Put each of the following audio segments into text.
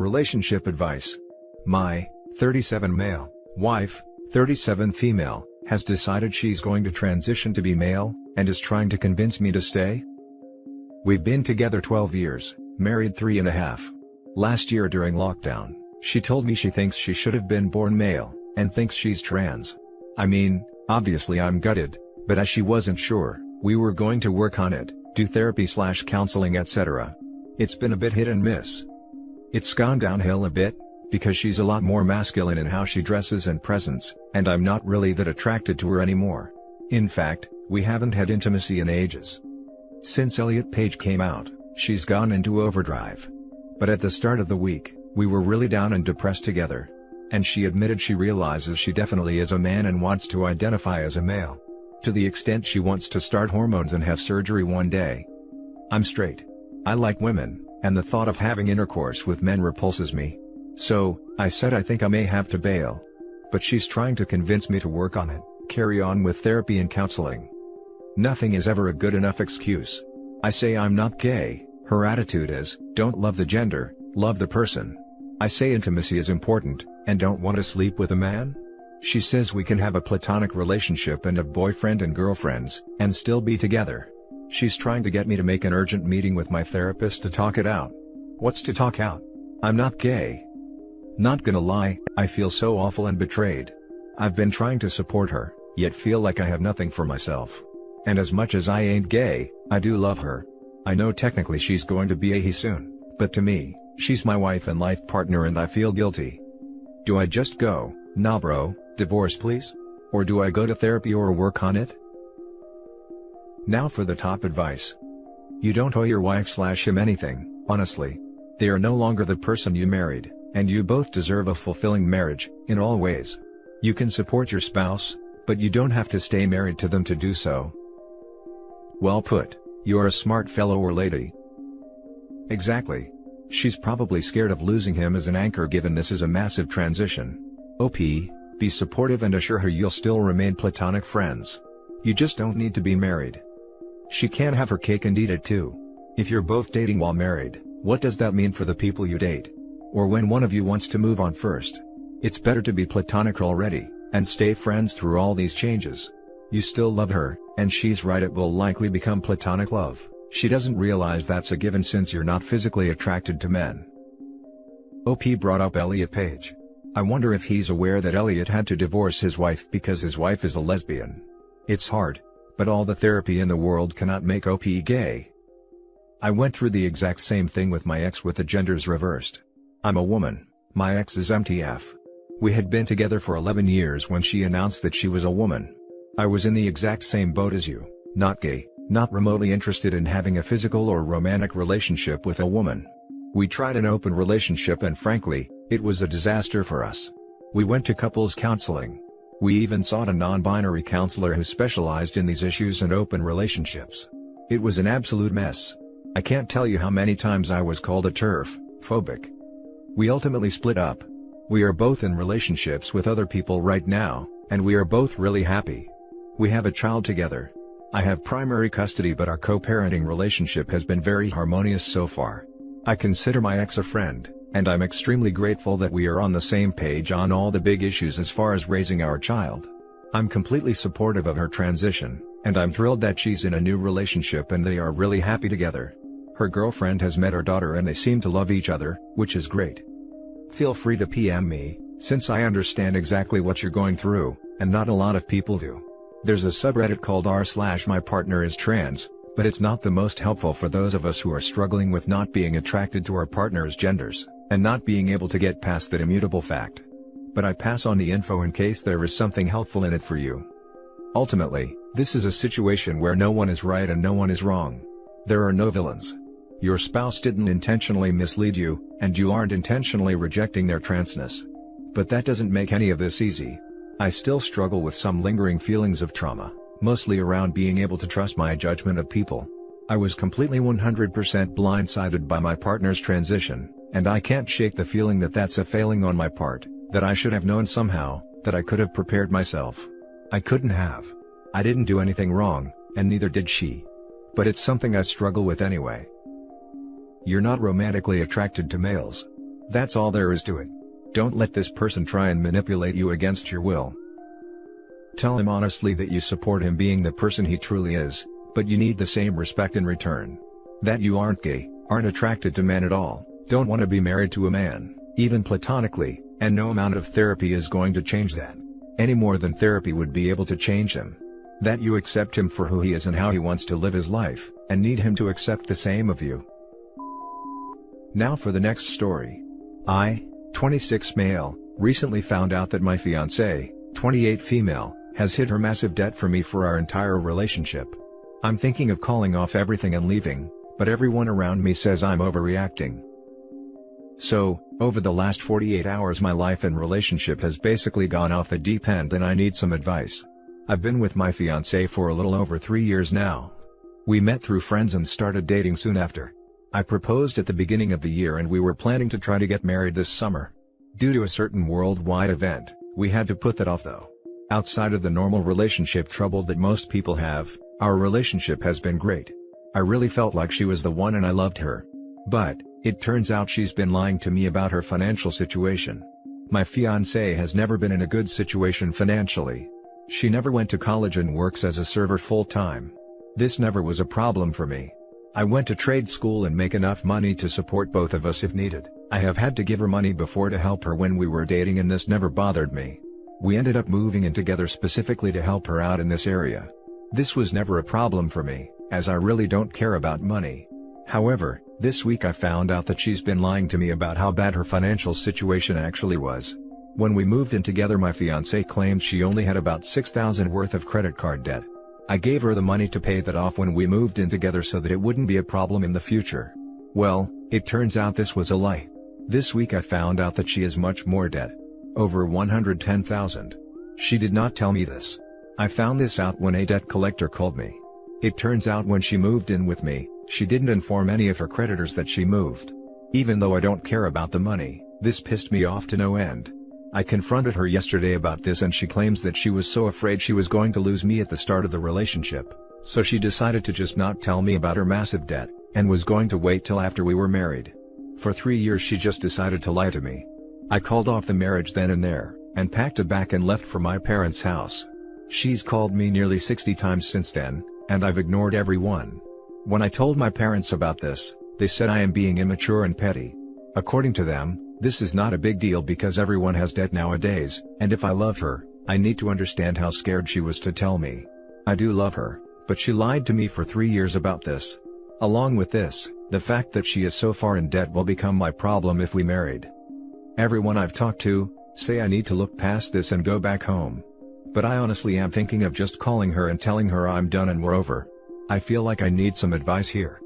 Relationship advice. My 37 male wife, 37 female, has decided she's going to transition to be male, and is trying to convince me to stay. We've been together 12 years, married 3.5. Last year during lockdown, she told me she thinks she should have been born male, and thinks she's trans. I mean, obviously I'm gutted, but as she wasn't sure, we were going to work on it, do therapy/counseling etc. It's been a bit hit and miss. It's gone downhill a bit, because she's a lot more masculine in how she dresses and presents, and I'm not really that attracted to her anymore. In fact, we haven't had intimacy in ages. Since Elliot Page came out, she's gone into overdrive. But at the start of the week, we were really down and depressed together. And she admitted she realizes she definitely is a man and wants to identify as a male. To the extent she wants to start hormones and have surgery one day. I'm straight. I like women, and the thought of having intercourse with men repulses me. So, I said I think I may have to bail. But she's trying to convince me to work on it, carry on with therapy and counseling. Nothing is ever a good enough excuse. I say I'm not gay, her attitude is, don't love the gender, love the person. I say intimacy is important, and don't want to sleep with a man? She says we can have a platonic relationship and have boyfriend and girlfriends, and still be together. She's trying to get me to make an urgent meeting with my therapist to talk it out. What's to talk out? I'm not gay. Not gonna lie, I feel so awful and betrayed. I've been trying to support her, yet feel like I have nothing for myself. And as much as I ain't gay, I do love her. I know technically she's going to be a he soon, but to me, she's my wife and life partner and I feel guilty. Do I just go, nah bro, divorce please? Or do I go to therapy or work on it? Now for the top advice. You don't owe your wife/him anything, honestly. They are no longer the person you married, and you both deserve a fulfilling marriage, in all ways. You can support your spouse, but you don't have to stay married to them to do so. Well put, you're a smart fellow or lady. Exactly. She's probably scared of losing him as an anchor given this is a massive transition. OP, be supportive and assure her you'll still remain platonic friends. You just don't need to be married. She can't have her cake and eat it too. If you're both dating while married, what does that mean for the people you date? Or when one of you wants to move on first? It's better to be platonic already, and stay friends through all these changes. You still love her, and she's right, it will likely become platonic love. She doesn't realize that's a given since you're not physically attracted to men. OP brought up Elliot Page. I wonder if he's aware that Elliot had to divorce his wife because his wife is a lesbian. It's hard, but all the therapy in the world cannot make OP gay. I went through the exact same thing with my ex with the genders reversed. I'm a woman, my ex is MTF. We had been together for 11 years when she announced that she was a woman. I was in the exact same boat as you, not gay, not remotely interested in having a physical or romantic relationship with a woman. We tried an open relationship and frankly, it was a disaster for us. We went to couples counseling. We even sought a non-binary counselor who specialized in these issues and open relationships. It was an absolute mess. I can't tell you how many times I was called a TERF, phobic. We ultimately split up. We are both in relationships with other people right now, and we are both really happy. We have a child together. I have primary custody, but our co-parenting relationship has been very harmonious so far. I consider my ex a friend, and I'm extremely grateful that we are on the same page on all the big issues as far as raising our child. I'm completely supportive of her transition, and I'm thrilled that she's in a new relationship and they are really happy together. Her girlfriend has met her daughter and they seem to love each other, which is great. Feel free to PM me, since I understand exactly what you're going through, and not a lot of people do. There's a subreddit called r/mypartneristrans, but it's not the most helpful for those of us who are struggling with not being attracted to our partner's genders, and not being able to get past that immutable fact. But I pass on the info in case there is something helpful in it for you. Ultimately, this is a situation where no one is right and no one is wrong. There are no villains. Your spouse didn't intentionally mislead you, and you aren't intentionally rejecting their transness. But that doesn't make any of this easy. I still struggle with some lingering feelings of trauma, mostly around being able to trust my judgment of people. I was completely 100% blindsided by my partner's transition, and I can't shake the feeling that that's a failing on my part, that I should have known somehow, that I could have prepared myself. I couldn't have. I didn't do anything wrong, and neither did she. But it's something I struggle with anyway. You're not romantically attracted to males. That's all there is to it. Don't let this person try and manipulate you against your will. Tell him honestly that you support him being the person he truly is, but you need the same respect in return. That you aren't gay, aren't attracted to men at all, don't want to be married to a man, even platonically, and no amount of therapy is going to change that. Any more than therapy would be able to change him. That you accept him for who he is and how he wants to live his life, and need him to accept the same of you. Now for the next story. I, 26 male, recently found out that my fiancée, 28 female, has hid her massive debt for me for our entire relationship. I'm thinking of calling off everything and leaving, but everyone around me says I'm overreacting. So, over the last 48 hours my life and relationship has basically gone off the deep end and I need some advice. I've been with my fiancée for a little over 3 years now. We met through friends and started dating soon after. I proposed at the beginning of the year and we were planning to try to get married this summer. Due to a certain worldwide event, we had to put that off though. Outside of the normal relationship trouble that most people have, our relationship has been great. I really felt like she was the one and I loved her. But, it turns out she's been lying to me about her financial situation. My fiancée has never been in a good situation financially. She never went to college and works as a server full-time. This never was a problem for me. I went to trade school and make enough money to support both of us if needed. I have had to give her money before to help her when we were dating and this never bothered me. We ended up moving in together specifically to help her out in this area. This was never a problem for me, as I really don't care about money. However, this week I found out that she's been lying to me about how bad her financial situation actually was. When we moved in together my fiancée claimed she only had about $6,000 worth of credit card debt. I gave her the money to pay that off when we moved in together so that it wouldn't be a problem in the future. Well, it turns out this was a lie. This week I found out that she has much more debt. Over $110,000. She did not tell me this. I found this out when a debt collector called me. It turns out when she moved in with me, she didn't inform any of her creditors that she moved. Even though I don't care about the money, this pissed me off to no end. I confronted her yesterday about this and she claims that she was so afraid she was going to lose me at the start of the relationship, so she decided to just not tell me about her massive debt, and was going to wait till after we were married. For 3 years she just decided to lie to me. I called off the marriage then and there, and packed a bag and left for my parents' house. She's called me nearly 60 times since then, and I've ignored every one. When I told my parents about this, they said I am being immature and petty. According to them, this is not a big deal because everyone has debt nowadays, and if I love her, I need to understand how scared she was to tell me. I do love her, but she lied to me for 3 years about this. Along with this, the fact that she is so far in debt will become my problem if we married. Everyone I've talked to, say I need to look past this and go back home. But I honestly am thinking of just calling her and telling her I'm done and we're over. I feel like I need some advice here.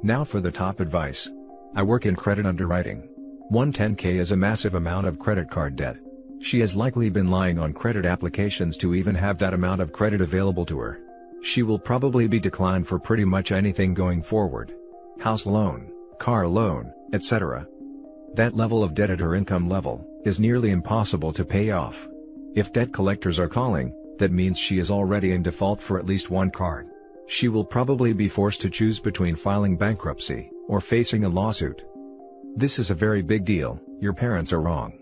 Now for the top advice. I work in credit underwriting. 110K is a massive amount of credit card debt. She has likely been lying on credit applications to even have that amount of credit available to her. She will probably be declined for pretty much anything going forward. House loan, car loan, etc. That level of debt at her income level is nearly impossible to pay off. If debt collectors are calling, that means she is already in default for at least one card. She will probably be forced to choose between filing bankruptcy or facing a lawsuit. This is a very big deal. Your parents are wrong.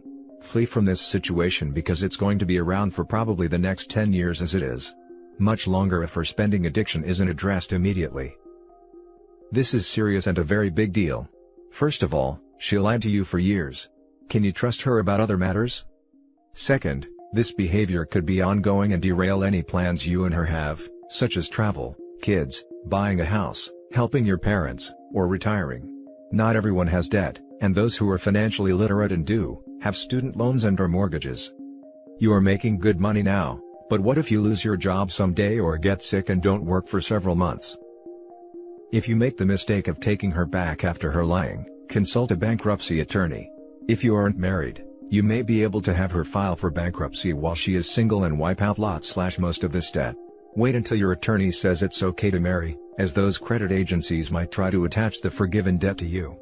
Flee from this situation because it's going to be around for probably the next 10 years as it is. Much longer if her spending addiction isn't addressed immediately. This is serious and a very big deal. First of all, she lied to you for years. Can you trust her about other matters? Second, this behavior could be ongoing and derail any plans you and her have, such as travel, kids, buying a house, helping your parents, or retiring. Not everyone has debt, and those who are financially literate and do, have student loans and/or mortgages. You are making good money now, but what if you lose your job someday or get sick and don't work for several months? If you make the mistake of taking her back after her lying, consult a bankruptcy attorney. If you aren't married, you may be able to have her file for bankruptcy while she is single and wipe out most of this debt. Wait until your attorney says it's okay to marry, as those credit agencies might try to attach the forgiven debt to you.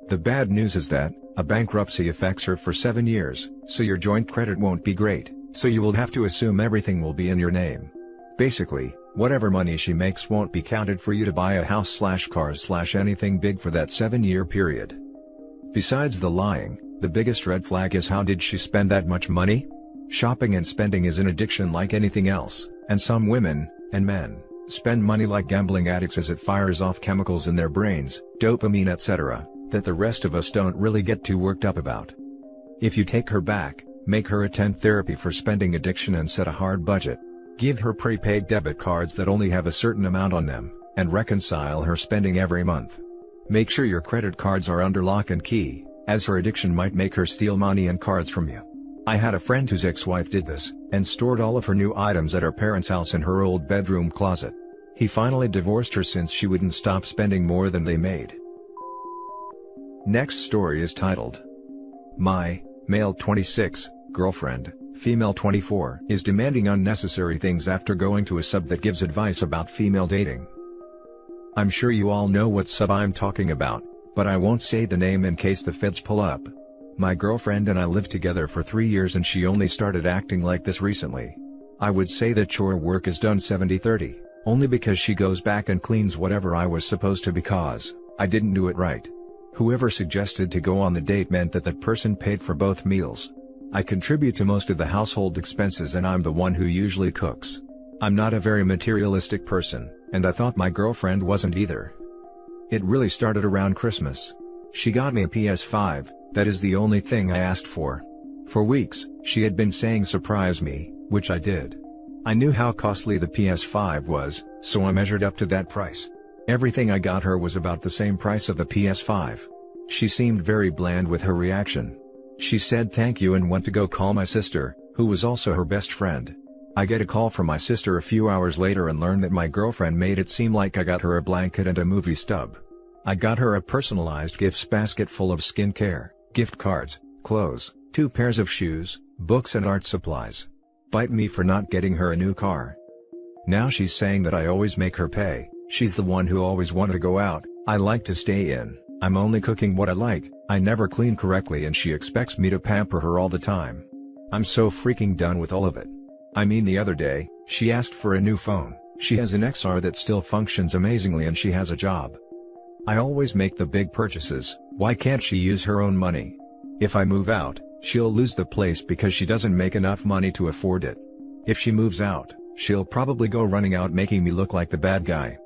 The bad news is that, a bankruptcy affects her for 7 years, so your joint credit won't be great, so you will have to assume everything will be in your name. Basically, whatever money she makes won't be counted for you to buy a house/cars/anything big for that 7-year period. Besides the lying, the biggest red flag is how did she spend that much money? Shopping and spending is an addiction like anything else, and some women, and men, spend money like gambling addicts as it fires off chemicals in their brains, dopamine etc., that the rest of us don't really get too worked up about. If you take her back, make her attend therapy for spending addiction and set a hard budget. Give her prepaid debit cards that only have a certain amount on them, and reconcile her spending every month. Make sure your credit cards are under lock and key, as her addiction might make her steal money and cards from you. I had a friend whose ex-wife did this, and stored all of her new items at her parents' house in her old bedroom closet. He finally divorced her since she wouldn't stop spending more than they made. Next story is titled, My, male 26, girlfriend, female 24, is demanding unnecessary things after going to a sub that gives advice about female dating. I'm sure you all know what sub I'm talking about, but I won't say the name in case the feds pull up. My girlfriend and I lived together for 3 years and she only started acting like this recently. I would say that chore work is done 70-30, only because she goes back and cleans whatever I was supposed to because I didn't do it right. Whoever suggested to go on the date meant that that person paid for both meals. I contribute to most of the household expenses and I'm the one who usually cooks. I'm not a very materialistic person, and I thought my girlfriend wasn't either. It really started around Christmas. She got me a PS5, that is the only thing I asked for. For weeks, she had been saying surprise me, which I did. I knew how costly the PS5 was, so I measured up to that price. Everything I got her was about the same price of the PS5. She seemed very bland with her reaction. She said thank you and went to go call my sister, who was also her best friend. I get a call from my sister a few hours later and learn that my girlfriend made it seem like I got her a blanket and a movie stub. I got her a personalized gifts basket full of skincare, gift cards, clothes, 2 pairs of shoes, books and art supplies. Bite me for not getting her a new car. Now she's saying that I always make her pay. She's the one who always wanted to go out, I like to stay in, I'm only cooking what I like, I never clean correctly and she expects me to pamper her all the time. I'm so freaking done with all of it. I mean the other day, she asked for a new phone. She has an XR that still functions amazingly and she has a job. I always make the big purchases, why can't she use her own money? If I move out, she'll lose the place because she doesn't make enough money to afford it. If she moves out, she'll probably go running out making me look like the bad guy.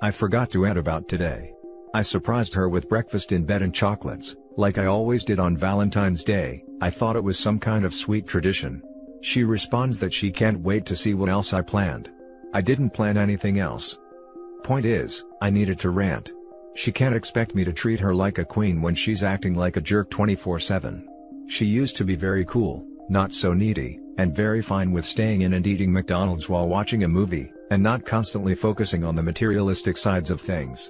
I forgot to add about today. I surprised her with breakfast in bed and chocolates, like I always did on Valentine's Day. I thought it was some kind of sweet tradition. She responds that she can't wait to see what else I planned. I didn't plan anything else. Point is, I needed to rant. She can't expect me to treat her like a queen when she's acting like a jerk 24/7. She used to be very cool, not so needy, and very fine with staying in and eating McDonald's while watching a movie, and not constantly focusing on the materialistic sides of things.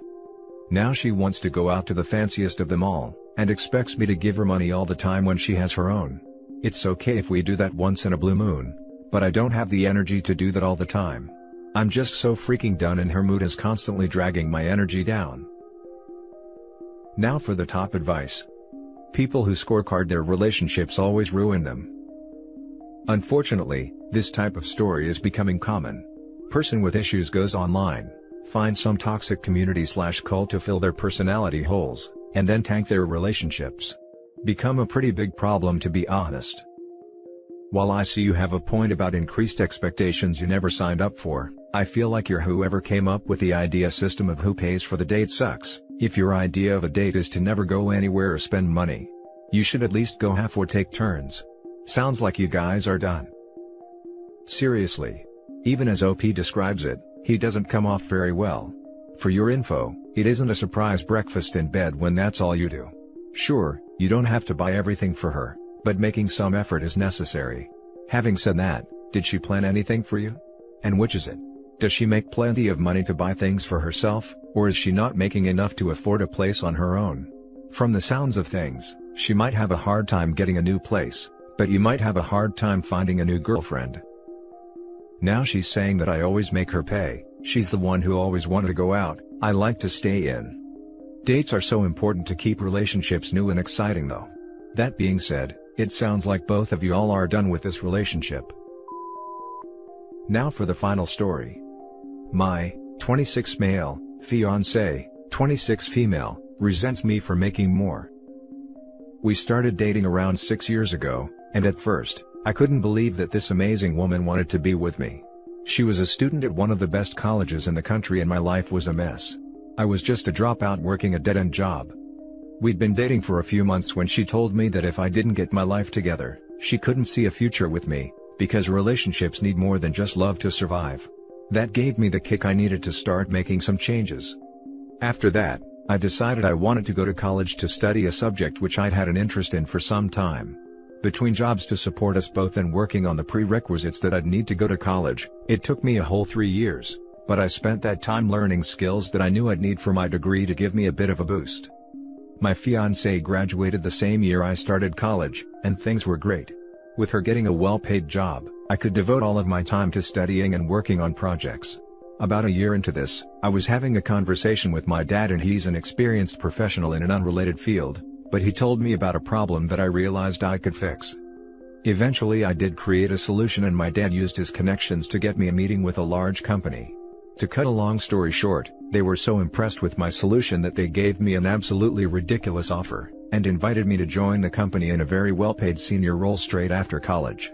Now she wants to go out to the fanciest of them all, and expects me to give her money all the time when she has her own. It's okay if we do that once in a blue moon, but I don't have the energy to do that all the time. I'm just so freaking done and her mood is constantly dragging my energy down. Now for the top advice. People who scorecard their relationships always ruin them. Unfortunately, this type of story is becoming common. Person with issues goes online, finds some toxic community/cult to fill their personality holes, and then tank their relationships. Become a pretty big problem to be honest. While I see you have a point about increased expectations you never signed up for, I feel like whoever came up with the idea system of who pays for the date sucks. If your idea of a date is to never go anywhere or spend money, you should at least go half or take turns. Sounds like you guys are done. Seriously. Even as OP describes it, he doesn't come off very well. For your info, it isn't a surprise breakfast in bed when that's all you do. Sure, you don't have to buy everything for her, but making some effort is necessary. Having said that, did she plan anything for you? And which is it? Does she make plenty of money to buy things for herself, or is she not making enough to afford a place on her own? From the sounds of things, she might have a hard time getting a new place, but you might have a hard time finding a new girlfriend. Now she's saying that I always make her pay. She's the one who always wanted to go out, I like to stay in. Dates are so important to keep relationships new and exciting though. That being said, it sounds like both of you all are done with this relationship. Now for the final story. My 26 male, fiancé, 26 female, resents me for making more. We started dating around 6 years ago, and at first, I couldn't believe that this amazing woman wanted to be with me. She was a student at one of the best colleges in the country and my life was a mess. I was just a dropout working a dead-end job. We'd been dating for a few months when she told me that if I didn't get my life together, she couldn't see a future with me, because relationships need more than just love to survive. That gave me the kick I needed to start making some changes. After that, I decided I wanted to go to college to study a subject which I'd had an interest in for some time. Between jobs to support us both and working on the prerequisites that I'd need to go to college, it took me a whole 3 years, but I spent that time learning skills that I knew I'd need for my degree to give me a bit of a boost. My fiancée graduated the same year I started college, and things were great. With her getting a well-paid job, I could devote all of my time to studying and working on projects. About a year into this, I was having a conversation with my dad and he's an experienced professional in an unrelated field, but he told me about a problem that I realized I could fix. Eventually I did create a solution and my dad used his connections to get me a meeting with a large company. To cut a long story short, they were so impressed with my solution that they gave me an absolutely ridiculous offer, and invited me to join the company in a very well-paid senior role straight after college.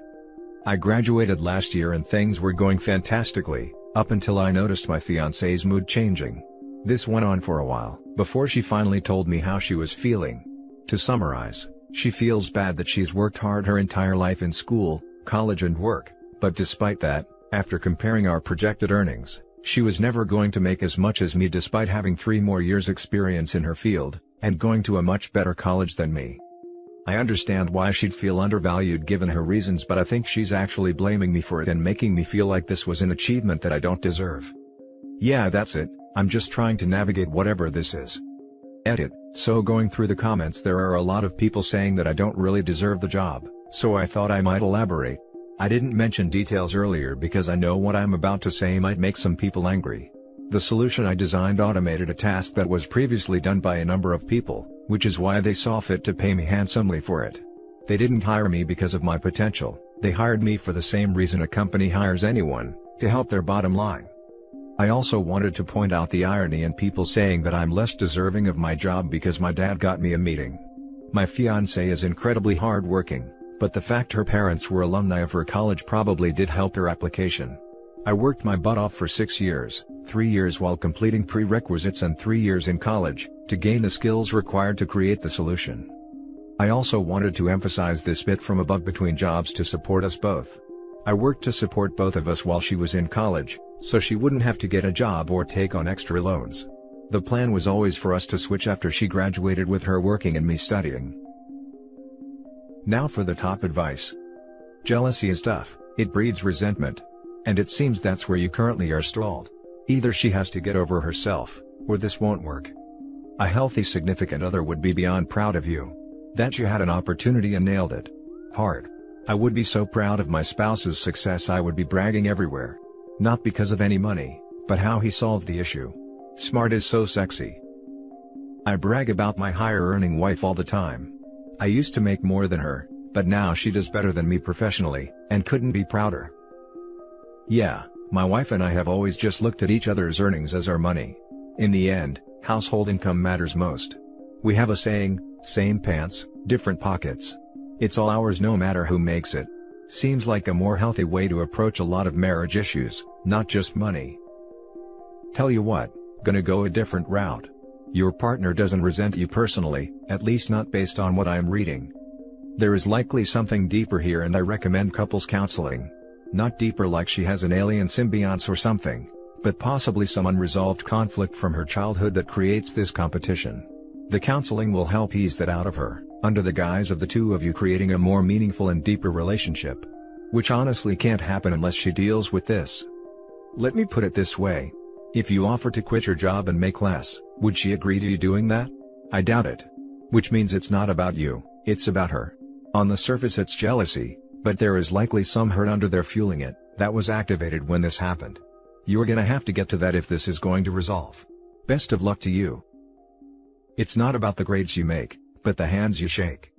I graduated last year and things were going fantastically, up until I noticed my fiancée's mood changing. This went on for a while, before she finally told me how she was feeling. To summarize, she feels bad that she's worked hard her entire life in school, college and work, but despite that, after comparing our projected earnings, she was never going to make as much as me despite having 3 more years experience in her field, and going to a much better college than me. I understand why she'd feel undervalued given her reasons, but I think she's actually blaming me for it and making me feel like this was an achievement that I don't deserve. Yeah, that's it, I'm just trying to navigate whatever this is. Edit. So going through the comments, there are a lot of people saying that I don't really deserve the job, so I thought I might elaborate. I didn't mention details earlier because I know what I'm about to say might make some people angry. The solution I designed automated a task that was previously done by a number of people, which is why they saw fit to pay me handsomely for it. They didn't hire me because of my potential, they hired me for the same reason a company hires anyone, to help their bottom line. I also wanted to point out the irony in people saying that I'm less deserving of my job because my dad got me a meeting. My fiancée is incredibly hardworking, but the fact her parents were alumni of her college probably did help her application. I worked my butt off for 6 years, 3 years while completing prerequisites and 3 years in college, to gain the skills required to create the solution. I also wanted to emphasize this bit from above between jobs to support us both. I worked to support both of us while she was in college, so she wouldn't have to get a job or take on extra loans. The plan was always for us to switch after she graduated, with her working and me studying. Now for the top advice. Jealousy is tough, it breeds resentment. And it seems that's where you currently are stalled. Either she has to get over herself, or this won't work. A healthy significant other would be beyond proud of you. That you had an opportunity and nailed it. Hard. I would be so proud of my spouse's success I would be bragging everywhere. Not because of any money, but how he solved the issue. Smart is so sexy. I brag about my higher earning wife all the time. I used to make more than her, but now she does better than me professionally, and couldn't be prouder. Yeah, my wife and I have always just looked at each other's earnings as our money. In the end, household income matters most. We have a saying, same pants, different pockets. It's all ours no matter who makes it. Seems like a more healthy way to approach a lot of marriage issues, not just money. Tell you what, gonna go a different route. Your partner doesn't resent you personally, at least not based on what I am reading. There is likely something deeper here and I recommend couples counseling. Not deeper like she has an alien symbionte or something, but possibly some unresolved conflict from her childhood that creates this competition. The counseling will help ease that out of her, under the guise of the two of you creating a more meaningful and deeper relationship. Which honestly can't happen unless she deals with this. Let me put it this way. If you offer to quit your job and make less, would she agree to you doing that? I doubt it. Which means it's not about you, it's about her. On the surface it's jealousy, but there is likely some hurt under there fueling it, that was activated when this happened. You're gonna have to get to that if this is going to resolve. Best of luck to you. It's not about the grades you make, but the hands you shake.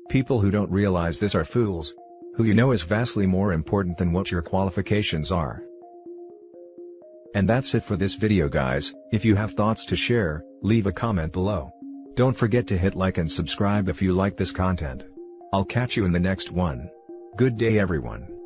People who don't realize this are fools. Who you know is vastly more important than what your qualifications are. And that's it for this video guys. If you have thoughts to share, leave a comment below. Don't forget to hit like and subscribe if you like this content. I'll catch you in the next one. Good day everyone.